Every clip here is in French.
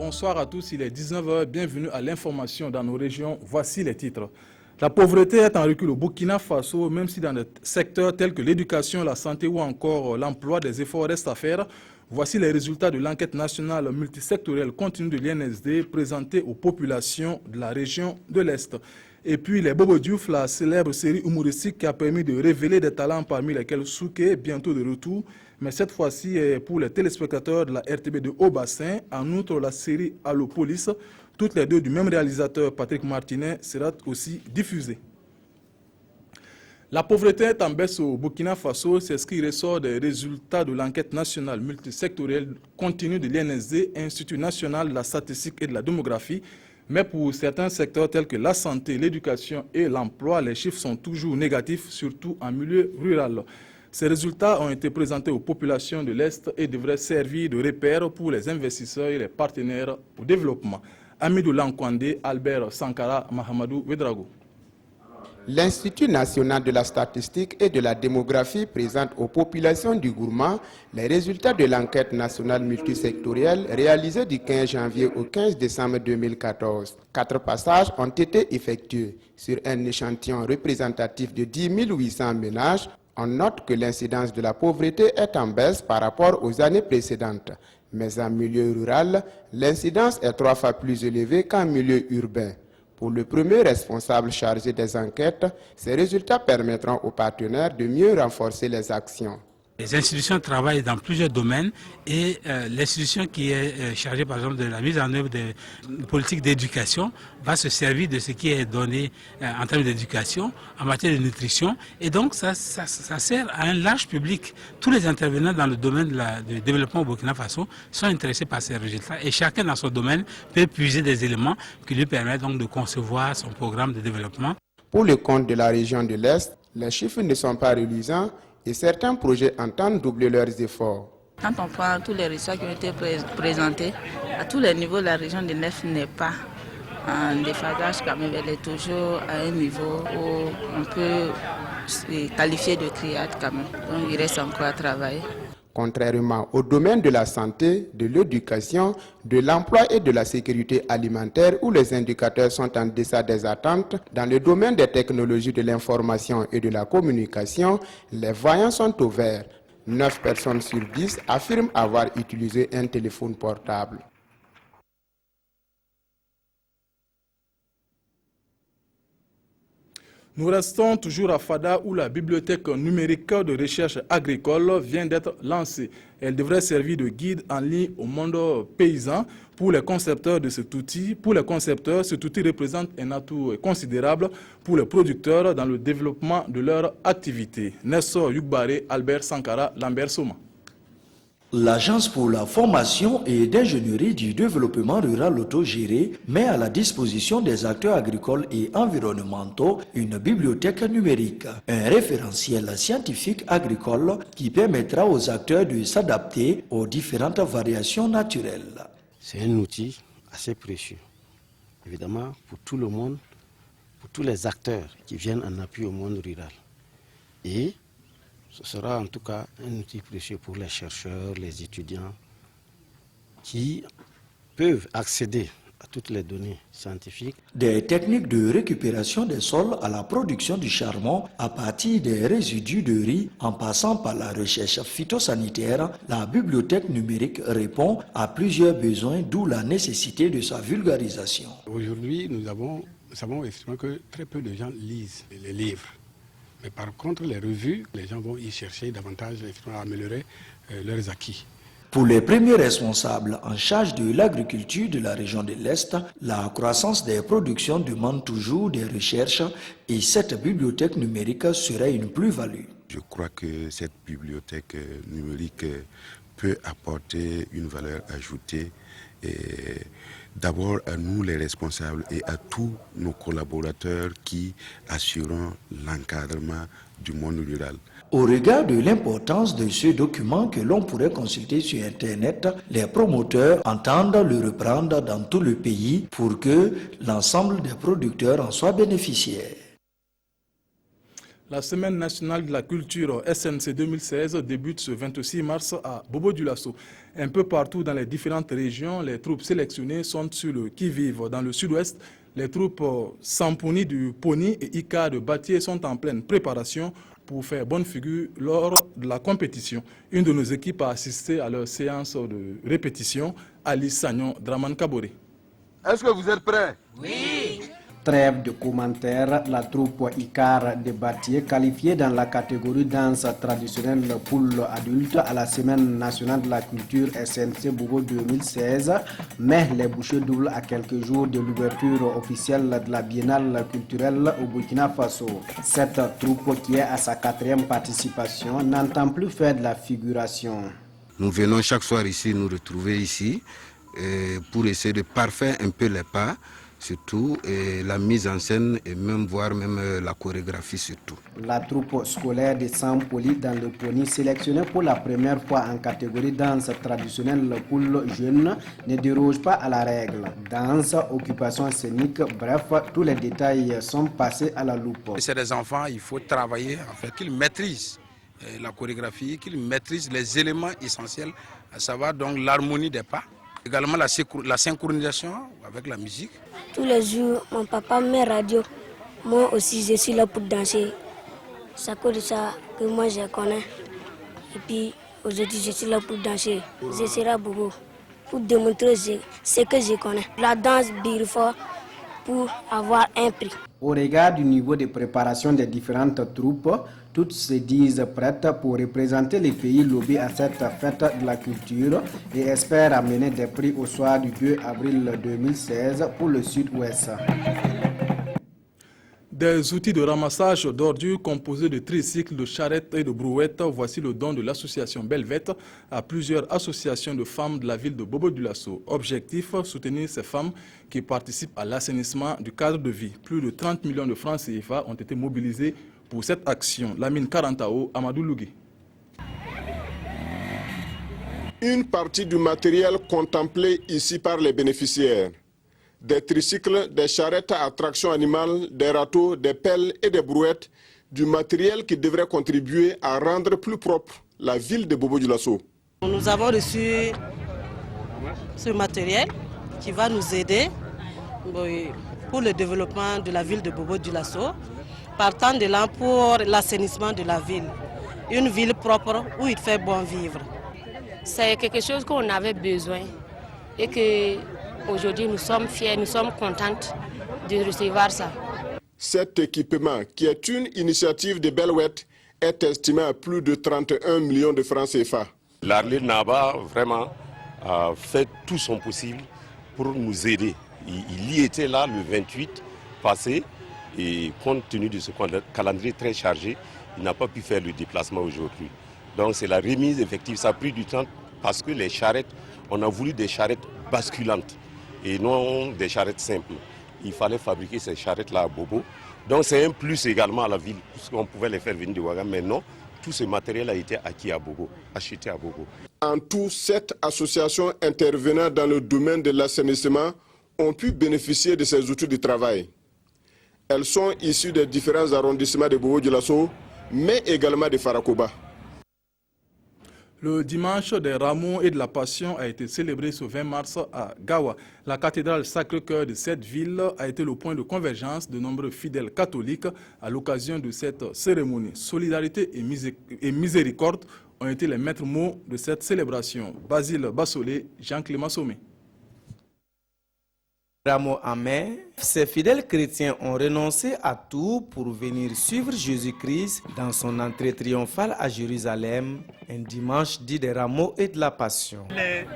bonsoir à tous, il est 19h, bienvenue à l'information dans nos régions, voici les titres. La pauvreté est en recul au Burkina Faso, même si dans des secteurs tels que l'éducation, la santé ou encore l'emploi, des efforts restent à faire. Voici les résultats de l'enquête nationale multisectorielle continue de l'INSD présentée aux populations de la région de l'Est. Et puis les Bobo Diouf, la célèbre série humoristique qui a permis de révéler des talents parmi lesquels Souké, bientôt de retour, mais cette fois-ci pour les téléspectateurs de la RTB de Haut-Bassin. En outre, la série Allo Police, toutes les deux du même réalisateur Patrick Martinet, sera aussi diffusée. La pauvreté est en baisse au Burkina Faso, c'est ce qui ressort des résultats de l'enquête nationale multisectorielle continue de l'INSD, Institut national de la statistique et de la démographie. Mais pour certains secteurs tels que la santé, l'éducation et l'emploi, les chiffres sont toujours négatifs, surtout en milieu rural. Ces résultats ont été présentés aux populations de l'Est et devraient servir de repère pour les investisseurs et les partenaires au développement. Amidou Lankwande, Albert Sankara, Mahamadou Wedrago. L'Institut national de la statistique et de la démographie présente aux populations du Gourma les résultats de l'enquête nationale multisectorielle réalisée du 15 janvier au 15 décembre 2014. 4 passages ont été effectués. Sur un échantillon représentatif de 10 800 ménages, on note que l'incidence de la pauvreté est en baisse par rapport aux années précédentes. Mais en milieu rural, l'incidence est 3 fois plus élevée qu'en milieu urbain. Pour le premier responsable chargé des enquêtes, ces résultats permettront aux partenaires de mieux renforcer les actions. Les institutions travaillent dans plusieurs domaines et l'institution qui est chargée par exemple de la mise en œuvre des politiques d'éducation va se servir de ce qui est donné en termes d'éducation, en matière de nutrition, et donc ça sert à un large public. Tous les intervenants dans le domaine du développement au Burkina Faso sont intéressés par ces résultats et chacun dans son domaine peut puiser des éléments qui lui permettent donc de concevoir son programme de développement. Pour le compte de la région de l'Est, les chiffres ne sont pas reluisants et certains projets entendent doubler leurs efforts. Quand on prend tous les résultats qui ont été présentés, à tous les niveaux, la région de l'Est n'est pas en déphasage quand même. Elle est toujours à un niveau où on peut se qualifier de criade quand même. Donc il reste encore à travailler. Contrairement au domaine de la santé, de l'éducation, de l'emploi et de la sécurité alimentaire où les indicateurs sont en deçà des attentes, dans le domaine des technologies de l'information et de la communication, les voyants sont au vert. 9 personnes sur 10 affirment avoir utilisé un téléphone portable. Nous restons toujours à Fada où la bibliothèque numérique de recherche agricole vient d'être lancée. Elle devrait servir de guide en ligne au monde paysan. Pour les concepteurs de cet outil, cet outil représente un atout considérable pour les producteurs dans le développement de leur activité. Nessor Yugbare, Albert Sankara, Lambert Soma. L'Agence pour la formation et d'ingénierie du développement rural autogéré met à la disposition des acteurs agricoles et environnementaux une bibliothèque numérique, un référentiel scientifique agricole qui permettra aux acteurs de s'adapter aux différentes variations naturelles. C'est un outil assez précieux, évidemment pour tout le monde, pour tous les acteurs qui viennent en appui au monde rural. Et ce sera en tout cas un outil précieux pour les chercheurs, les étudiants qui peuvent accéder à toutes les données scientifiques. Des techniques de récupération des sols à la production du charbon à partir des résidus de riz en passant par la recherche phytosanitaire, la bibliothèque numérique répond à plusieurs besoins, d'où la nécessité de sa vulgarisation. Aujourd'hui, nous savons effectivement que très peu de gens lisent les livres. Mais par contre, les revues, les gens vont y chercher davantage à améliorer leurs acquis. Pour les premiers responsables en charge de l'agriculture de la région de l'Est, la croissance des productions demande toujours des recherches et cette bibliothèque numérique serait une plus-value. Je crois que cette bibliothèque numérique peut apporter une valeur ajoutée d'abord à nous les responsables et à tous nos collaborateurs qui assureront l'encadrement du monde rural. Au regard de l'importance de ce document que l'on pourrait consulter sur Internet, les promoteurs entendent le reprendre dans tout le pays pour que l'ensemble des producteurs en soient bénéficiaires. La Semaine nationale de la culture SNC 2016 débute ce 26 mars à Bobo-Dioulasso. Un peu partout dans les différentes régions, les troupes sélectionnées sont sur le qui-vive. Dans le sud-ouest, les troupes Sampouni du Pony et Ika de Batié sont en pleine préparation pour faire bonne figure lors de la compétition. Une de nos équipes a assisté à leur séance de répétition, Alice Sagnon Draman Kabore. Est-ce que vous êtes prêts? Oui. Trêve de commentaires, la troupe Icar de Batié, qualifiée dans la catégorie danse traditionnelle pour adultes à la Semaine nationale de la culture SNC Bobo 2016, mais les bouchées doubles à quelques jours de l'ouverture officielle de la Biennale culturelle au Burkina Faso. Cette troupe, qui est à sa 4e participation, n'entend plus faire de la figuration. Nous venons chaque soir ici, nous retrouver ici, pour essayer de parfaire un peu les pas, surtout la mise en scène et même voir la chorégraphie surtout. La troupe scolaire de Sampoli dans le Pony, sélectionnée pour la première fois en catégorie danse traditionnelle pour jeunes, ne déroge pas à la règle. Danse, occupation scénique, bref, tous les détails sont passés à la loupe. C'est des enfants, il faut travailler, qu'ils maîtrisent la chorégraphie, qu'ils maîtrisent les éléments essentiels, à savoir donc l'harmonie des pas. Également la synchronisation avec la musique. Tous les jours, mon papa met radio. Moi aussi, je suis là pour danser. C'est à cause de ça que moi, je connais. Et puis, aujourd'hui, je suis là pour danser. Je serai à Bobo pour démontrer ce que je connais. La danse brille fort pour avoir un prix. Au regard du niveau de préparation des différentes troupes, toutes se disent prêtes pour représenter les pays lobés à cette fête de la culture et espèrent amener des prix au soir du 2 avril 2016 pour le sud-ouest. Des outils de ramassage d'ordures composés de tricycles, de charrettes et de brouettes, voici le don de l'association Belvette à plusieurs associations de femmes de la ville de Bobo-Dioulasso. Objectif, soutenir ces femmes qui participent à l'assainissement du cadre de vie. Plus de 30 millions de francs CFA ont été mobilisés pour cette action. Lamine Karantao, Amadou Lougui. Une partie du matériel contemplé ici par les bénéficiaires. Des tricycles, des charrettes à traction animale, des râteaux, des pelles et des brouettes, du matériel qui devrait contribuer à rendre plus propre la ville de Bobo-Dioulasso. Nous avons reçu ce matériel qui va nous aider pour le développement de la ville de Bobo-Dioulasso, partant de là pour l'assainissement de la ville. Une ville propre où il fait bon vivre. C'est quelque chose qu'on avait besoin et que aujourd'hui, nous sommes fiers, nous sommes contentes de recevoir ça. Cet équipement, qui est une initiative de Belvette, est estimé à plus de 31 millions de francs CFA. L'Arlé Naba vraiment a fait tout son possible pour nous aider. Il y était là le 28 passé et compte tenu de ce calendrier très chargé, il n'a pas pu faire le déplacement aujourd'hui. Donc c'est la remise effective, ça a pris du temps parce que les charrettes, on a voulu des charrettes basculantes et non des charrettes simples. Il fallait fabriquer ces charrettes-là à Bobo. Donc c'est un plus également à la ville, puisqu'on pouvait les faire venir de Ouagam, mais non, tout ce matériel a été acquis à Bobo, acheté à Bobo. En tout, 7 associations intervenant dans le domaine de l'assainissement ont pu bénéficier de ces outils de travail. Elles sont issues des différents arrondissements de Bobo-Dioulasso, mais également de Farakoba. Le dimanche des Rameaux et de la Passion a été célébré ce 20 mars à Gawa. La cathédrale Sacré-Cœur de cette ville a été le point de convergence de nombreux fidèles catholiques à l'occasion de cette cérémonie. Solidarité et miséricorde ont été les maîtres mots de cette célébration. Basile Bassolé, Jean-Clément Sommet. Rameau en main, ces fidèles chrétiens ont renoncé à tout pour venir suivre Jésus-Christ dans son entrée triomphale à Jérusalem, un dimanche dit des Rameaux et de la Passion. Les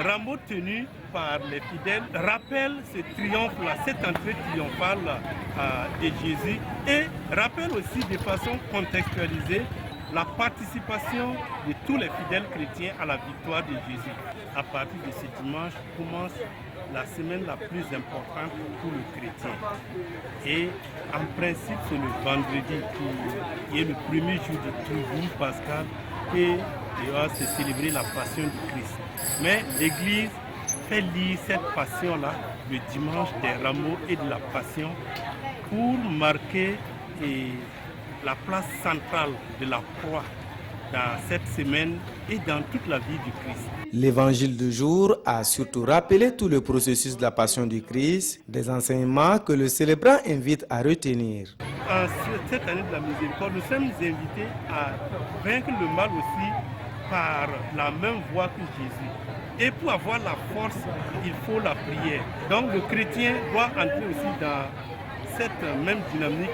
rameaux tenus par les fidèles rappellent ce triomphe-là, cette entrée triomphale de Jésus et rappellent aussi de façon contextualisée la participation de tous les fidèles chrétiens à la victoire de Jésus. À partir de ce dimanche commence la semaine la plus importante pour le chrétien. Et en principe, c'est le vendredi qui est le premier jour du Triduum pascal et il va se célébrer la passion du Christ. Mais l'Église fait lire cette passion-là le dimanche des Rameaux et de la Passion pour marquer la place centrale de la croix dans cette semaine et dans toute la vie du Christ. L'évangile du jour a surtout rappelé tout le processus de la passion du Christ, des enseignements que le célébrant invite à retenir. En cette année de la miséricorde, nous sommes invités à vaincre le mal aussi par la même voie que Jésus. Et pour avoir la force, il faut la prière. Donc le chrétien doit entrer aussi dans cette même dynamique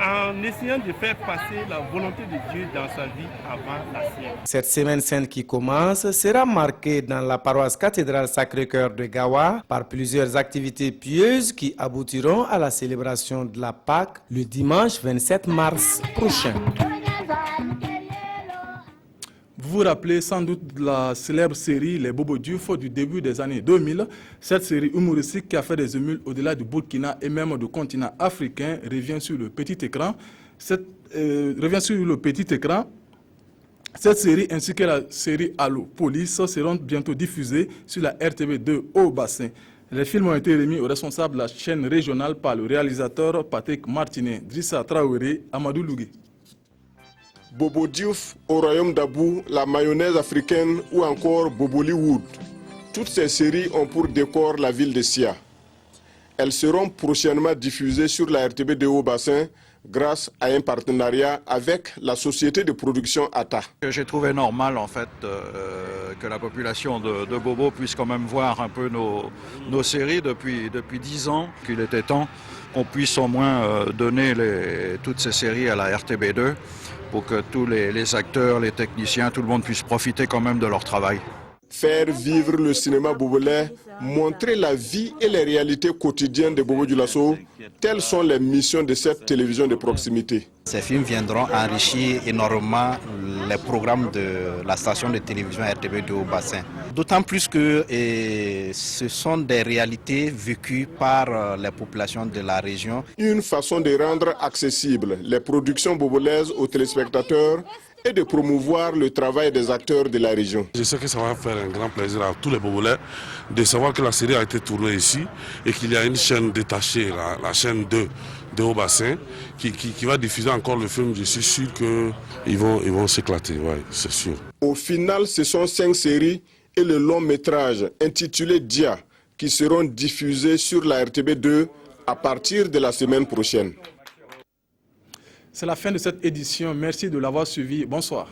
en essayant de faire passer la volonté de Dieu dans sa vie avant la sienne. Cette semaine sainte qui commence sera marquée dans la paroisse cathédrale Sacré-Cœur de Gawa par plusieurs activités pieuses qui aboutiront à la célébration de la Pâque le dimanche 27 mars prochain. Vous vous rappelez sans doute de la célèbre série Les Bobo Diouf du début des années 2000. Cette série humoristique qui a fait des émules au-delà du Burkina et même du continent africain revient sur le petit écran. Cette série ainsi que la série Allo Police seront bientôt diffusées sur la RTB2 au bassin. Les films ont été remis aux responsables de la chaîne régionale par le réalisateur Patrick Martinet, Drissa Traoré, Amadou Lougué. Bobo Diouf au royaume d'Abou, la mayonnaise africaine ou encore Boboliwood. Toutes ces séries ont pour décor la ville de Sia. Elles seront prochainement diffusées sur la RTB2 au bassin grâce à un partenariat avec la société de production ATA. J'ai trouvé normal en fait que la population de Bobo puisse quand même voir un peu nos séries depuis 10 ans, qu'il était temps qu'on puisse au moins donner toutes ces séries à la RTB2 pour que tous les acteurs, les techniciens, tout le monde puisse profiter quand même de leur travail. Faire vivre le cinéma bobolais, montrer la vie et les réalités quotidiennes de Bobo Dioulasso, telles sont les missions de cette télévision de proximité. Ces films viendront enrichir énormément les programmes de la station de télévision RTB2 au bassin. D'autant plus que ce sont des réalités vécues par les populations de la région. Une façon de rendre accessibles les productions bobolaises aux téléspectateurs et de promouvoir le travail des acteurs de la région. Je sais que ça va faire un grand plaisir à tous les Bobolais de savoir que la série a été tournée ici et qu'il y a une chaîne détachée, la chaîne 2 de Haut-Bassin, qui va diffuser encore le film. Je suis sûr qu'ils vont s'éclater, ouais, c'est sûr. Au final, ce sont 5 séries et le long métrage intitulé Dia qui seront diffusés sur la RTB2 à partir de la semaine prochaine. C'est la fin de cette édition. Merci de l'avoir suivi. Bonsoir.